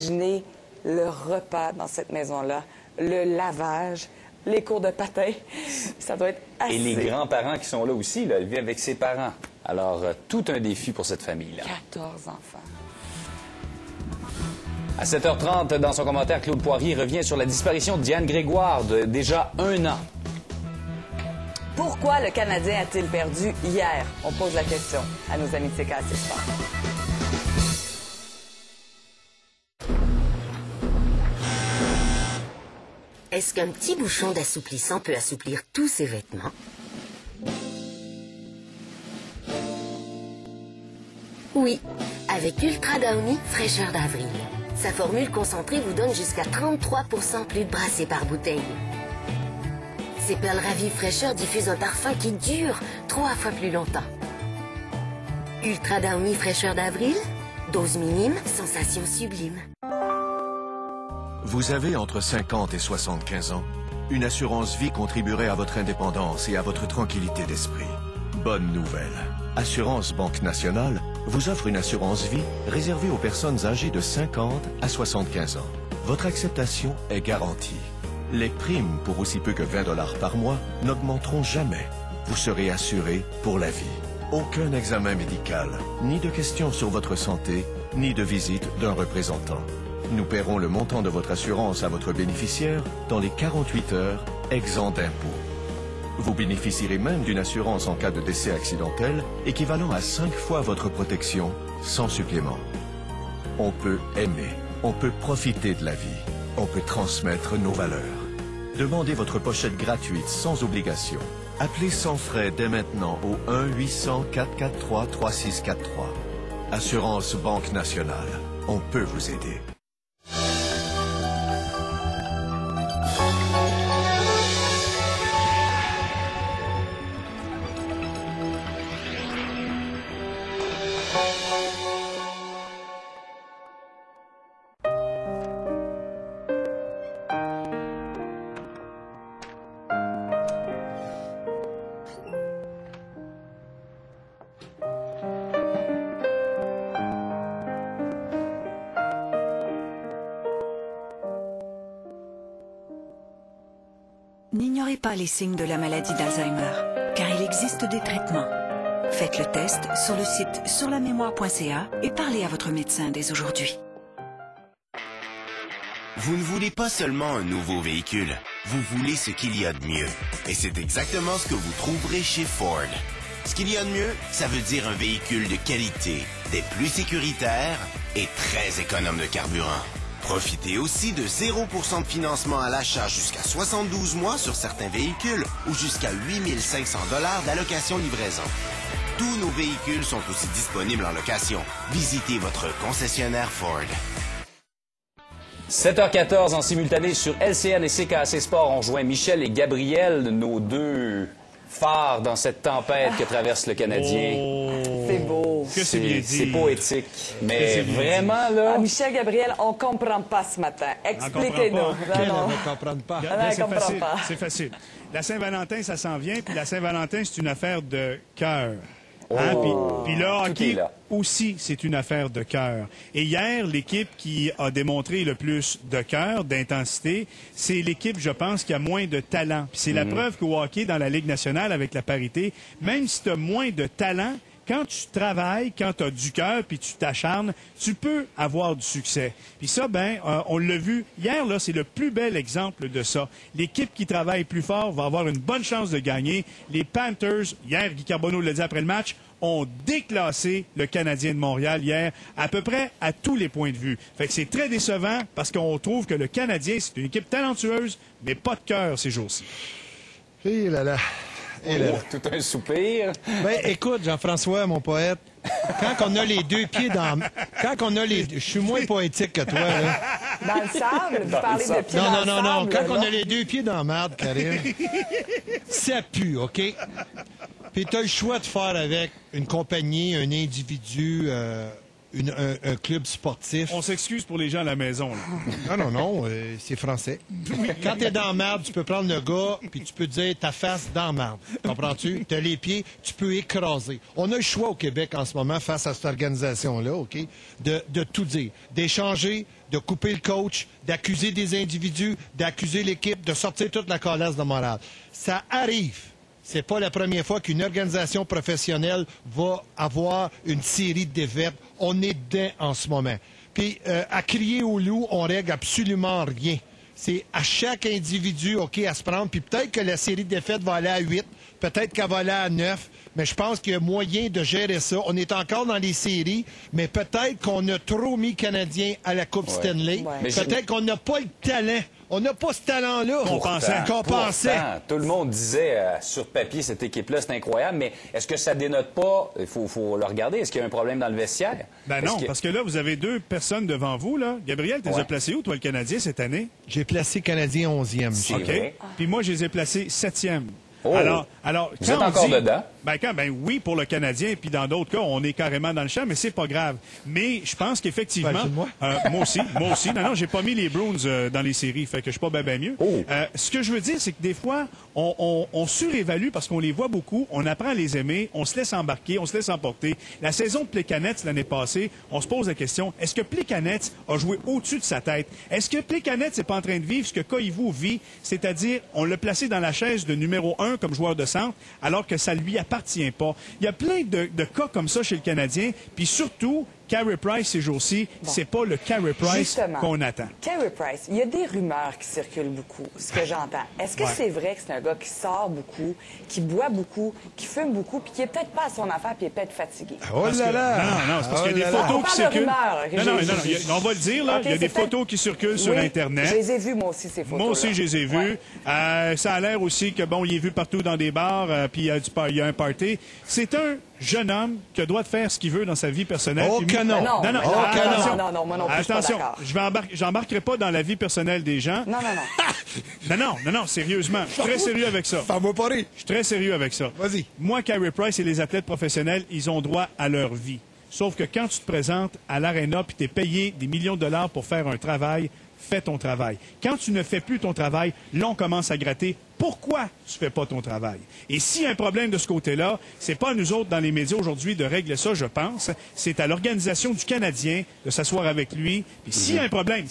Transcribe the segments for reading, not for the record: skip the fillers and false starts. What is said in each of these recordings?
imaginez le repas dans cette maison-là, le lavage, les cours de patin. Ça doit être assez... Et les grands-parents qui sont là aussi, là, elle vit avec ses parents. Alors, tout un défi pour cette famille-là. 14 enfants. À 7h30, dans son commentaire, Claude Poirier revient sur la disparition de Diane Grégoire de déjà 1 an. Pourquoi le Canadien a-t-il perdu hier? On pose la question à nos amis de CKC Sport. Est-ce qu'un petit bouchon d'assouplissant peut assouplir tous ses vêtements? Oui, avec Ultra Downy fraîcheur d'avril. Sa formule concentrée vous donne jusqu'à 33% plus de brassée par bouteille. Ces perles ravives fraîcheur diffusent un parfum qui dure 3 fois plus longtemps. Ultra Downy fraîcheur d'avril, dose minime, sensation sublime. Vous avez entre 50 et 75 ans. Une assurance vie contribuerait à votre indépendance et à votre tranquillité d'esprit. Bonne nouvelle. Assurance Banque Nationale vous offre une assurance vie réservée aux personnes âgées de 50 à 75 ans. Votre acceptation est garantie. Les primes pour aussi peu que 20 $ par mois n'augmenteront jamais. Vous serez assuré pour la vie. Aucun examen médical, ni de questions sur votre santé, ni de visite d'un représentant. Nous paierons le montant de votre assurance à votre bénéficiaire dans les 48 heures, exempt d'impôt. Vous bénéficierez même d'une assurance en cas de décès accidentel équivalent à 5 fois votre protection, sans supplément. On peut aimer, on peut profiter de la vie, on peut transmettre nos valeurs. Demandez votre pochette gratuite sans obligation. Appelez sans frais dès maintenant au 1-800-443-3643. Assurance Banque Nationale. On peut vous aider. N'ignorez pas les signes de la maladie d'Alzheimer, car il existe des traitements. Faites le test sur le site surlamémoire.ca et parlez à votre médecin dès aujourd'hui. Vous ne voulez pas seulement un nouveau véhicule, vous voulez ce qu'il y a de mieux. Et c'est exactement ce que vous trouverez chez Ford. Ce qu'il y a de mieux, ça veut dire un véhicule de qualité, des plus sécuritaires et très économe de carburant. Profitez aussi de 0% de financement à l'achat jusqu'à 72 mois sur certains véhicules ou jusqu'à 8 500 $ d'allocation livraison. Tous nos véhicules sont aussi disponibles en location. Visitez votre concessionnaire Ford. 7h14 en simultané sur LCN et CKC Sport. On rejoint Michel et Gabriel, nos deux phares dans cette tempête que traverse le Canadien. Oh. C'est beau. Que c'est bien dit. C'est poétique. Mais vraiment, là... Ah, Michel, Gabriel, on comprend pas ce matin. Expliquez-nous. On comprend Non, non. ne comprennent pas. Ah, C'est comprend facile, pas. c'est facile. La Saint-Valentin, ça s'en vient, puis la Saint-Valentin, c'est une affaire de cœur. Hein? Puis le Tout est hockey là. aussi, c'est une affaire de cœur. Et hier, l'équipe qui a démontré le plus de cœur, d'intensité, c'est l'équipe, je pense, qui a moins de talent. Puis c'est la preuve qu'au hockey, dans la Ligue nationale, avec la parité, même si tu as moins de talent, quand tu travailles, quand tu as du cœur, puis tu t'acharnes, tu peux avoir du succès. Puis ça, on l'a vu hier, là, c'est le plus bel exemple de ça. L'équipe qui travaille plus fort va avoir une bonne chance de gagner. Les Panthers, hier, Guy Carbonneau l'a dit après le match, ont déclassé le Canadien de Montréal hier, à peu près à tous les points de vue. Fait que c'est très décevant parce qu'on trouve que le Canadien, c'est une équipe talentueuse, mais pas de cœur ces jours-ci. Et là là. Et là là. Tout un soupir. Ben, écoute, Jean-François, mon poète, quand on a les deux pieds dans... Quand on a les... Je suis moins poétique que toi, là. Dans le sable? Vous parlez de pieds dans le Non. sable, Quand on là? a les deux pieds dans la merde, Karine, ça pue, OK? Puis t'as le choix de faire avec une compagnie, un individu un club sportif. On s'excuse pour les gens à la maison. Là. Non, c'est français. Quand t'es dans la merde, tu peux prendre le gars puis tu peux dire ta face dans la merde. Comprends-tu? T'as les pieds, tu peux écraser. On a le choix au Québec en ce moment face à cette organisation-là, OK? De tout dire. D'échanger, de couper le coach, d'accuser des individus, d'accuser l'équipe, de sortir toute la colasse de morale. Ça arrive. C'est pas la première fois qu'une organisation professionnelle va avoir une série de défaites. On est dedans en ce moment. Puis, à crier au loup, on règle absolument rien. C'est à chaque individu, OK, à se prendre. Puis peut-être que la série de défaites va aller à 8, peut-être qu'elle va aller à 9, mais je pense qu'il y a moyen de gérer ça. On est encore dans les séries, mais peut-être qu'on a trop mis Canadiens à la Coupe Stanley. Ouais. Peut-être qu'on n'a pas le talent. On n'a pas ce talent-là qu'on pensait. Tout le monde disait sur papier, cette équipe-là, c'est incroyable, mais est-ce que ça dénote pas, il faut le regarder, est-ce qu'il y a un problème dans le vestiaire? Ben non, parce que là, vous avez 2 personnes devant vous. Là. Gabriel, tu les as placés où, toi, le Canadien, cette année? J'ai placé Canadien 11e. C'est OK. vrai. Puis moi, je les ai placés 7e. Oh. Alors, vous êtes encore dedans? Ben oui, pour le Canadien, puis dans d'autres cas, on est carrément dans le champ, mais c'est pas grave. Mais je pense qu'effectivement... moi aussi. Non, j'ai pas mis les Bruins dans les séries, fait que je suis pas bien mieux. Oh. Ce que je veux dire, c'est que des fois, on surévalue parce qu'on les voit beaucoup, on apprend à les aimer, on se laisse embarquer, on se laisse emporter. La saison de Plekanec l'année passée, on se pose la question, est-ce que Plekanec a joué au-dessus de sa tête? Est-ce que Plekanec n'est pas en train de vivre ce que Koivu vit, c'est-à-dire on l'a placé dans la chaise de numéro 1 comme joueur de centre, alors que ça lui appartient pas. Il y a plein de cas comme ça chez le Canadien, puis surtout, Carey Price ces jours-ci, c'est pas le Carey Price qu'on attend. Carey Price, il y a des rumeurs qui circulent beaucoup, ce que j'entends. Est-ce que c'est vrai que c'est un gars qui sort beaucoup, qui boit beaucoup, qui fume beaucoup, puis qui est peut-être pas à son affaire, puis est peut-être fatigué? Oh là là! Non, c'est parce qu'il y a des photos qui circulent. Non, on va le dire, là. Okay, il y a des photos qui circulent sur Internet. Je les ai vues, moi aussi, ces photos. Moi aussi, je les ai vues. Ça a l'air aussi que, bon, il est vu partout dans des bars, puis il y a un party. C'est un jeune homme qui a le droit de faire ce qu'il veut dans sa vie personnelle. Oh que non! Non, moi non plus, attention, j'embarquerai pas dans la vie personnelle des gens. Non, sérieusement. Je suis très sérieux avec ça. Fais-moi pas rire. Je suis très sérieux avec ça. Vas-y. Moi, Carey Price et les athlètes professionnels, ils ont droit à leur vie. Sauf que quand tu te présentes à l'aréna puis tu es payé des millions de dollars pour faire un travail, fais ton travail. Quand tu ne fais plus ton travail, là, on commence à gratter. Pourquoi tu fais pas ton travail? Et s'il y a un problème de ce côté-là, c'est pas à nous autres dans les médias aujourd'hui de régler ça, je pense. C'est à l'organisation du Canadien de s'asseoir avec lui. Puis s'il y a un problème,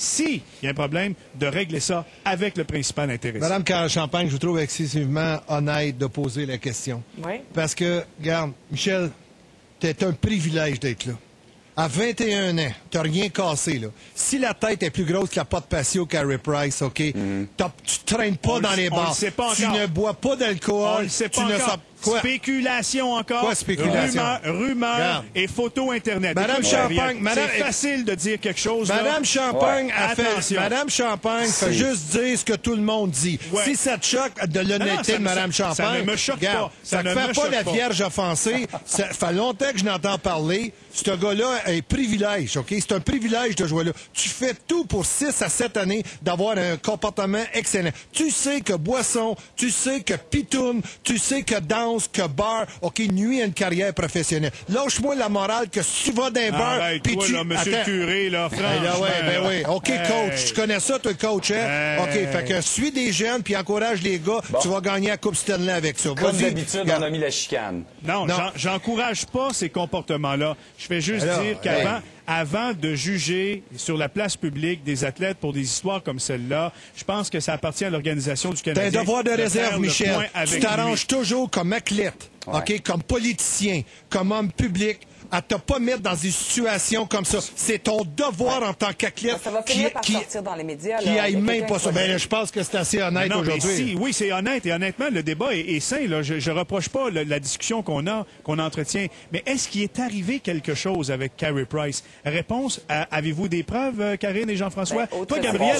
de régler ça avec le principal intéressé. Madame Carey-Champagne, je vous trouve excessivement honnête de poser la question. Oui. Parce que, regarde, Michel, c'est un privilège d'être là. À 21 ans, t'as rien cassé, là. Si la tête est plus grosse que la pote patio Carey Price, OK, tu traînes pas dans les bars. Tu ne bois pas d'alcool. On le sait pas encore. Quoi? Spéculation encore. Quoi, spéculation? Rumeurs et photos Internet. Madame Champagne, c'est facile de dire quelque chose. Madame Champagne Attention. Fait juste dire ce que tout le monde dit. Ouais. Si ça te choque de l'honnêteté de Madame Champagne, ça ne me choque pas. Ça ne fait pas la vierge offensée. Ça fait longtemps que je n'entends parler. Ce gars-là est privilège, OK? C'est un privilège de jouer là. Tu fais tout pour 6 à 7 années d'avoir un comportement excellent. Tu sais que boisson, tu sais que pitoune, tu sais que danse, que bar, OK, nuit à une carrière professionnelle. Lâche-moi la morale que si tu vas dans un bar, puis tu... là, monsieur le curé, là, franchement. Ben oui. OK, coach. Tu connais ça, toi, coach, hein? OK, fait que suis des jeunes, puis encourage les gars. Tu vas gagner la Coupe Stanley avec ça. Comme d'habitude, on a mis la chicane. Non. J'encourage pas ces comportements-là. Je fais juste dire qu'avant de juger sur la place publique des athlètes pour des histoires comme celle-là, je pense que ça appartient à l'organisation du Canadien. T'as un devoir de réserve, Michel. Tu t'arranges toujours comme athlète, OK, comme politicien, comme homme public, à te pas mettre dans des situations comme ça. C'est ton devoir en tant qu'athlète. Ça va finir par sortir dans les médias. Qui aille même pas ça. Ben, je pense que c'est assez honnête aujourd'hui. Oui, c'est honnête. Et honnêtement, le débat est sain. Là. Je reproche pas la discussion qu'on entretient. Mais est-ce qu'il est arrivé quelque chose avec Carey Price? Réponse, avez-vous des preuves, Karine et Jean-François? Toi, Gabriel,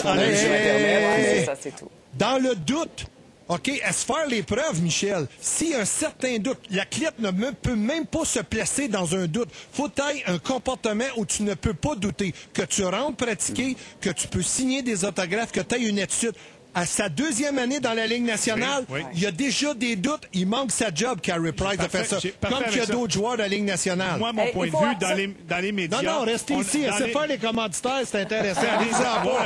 c'est tout. Dans le doute, OK, est-ce faire les preuves, Michel? S'il y a un certain doute, l'athlète ne peut même pas se placer dans un doute. Faut qu'il y ait un comportement où tu ne peux pas douter. Que tu rentres pratiquer, que tu peux signer des autographes, que tu aies une attitude. à sa 2e année dans la Ligue nationale, Oui. il y a déjà des doutes. Il manque sa job, Carey Price, de faire ça. Comme qu'il y a d'autres joueurs de la Ligue nationale. Moi, mon Hey, point il de faut- vue, dans les médias... Non, restez ici. Laissez faire les commanditaires, c'est intéressant.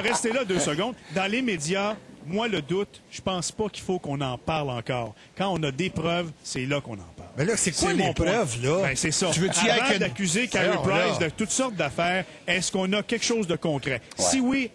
Restez là 2 secondes. Dans les médias, moi, le doute, je pense pas qu'il faut qu'on en parle encore. Quand on a des preuves, c'est là qu'on en parle. Mais là, c'est quoi les mon point. preuves, là? Ben, c'est ça. Tu veux-tu y aller Avant avec une- d'accuser Carey Alors, Price là. de toutes sortes d'affaires, est-ce qu'on a quelque chose de concret? Si oui,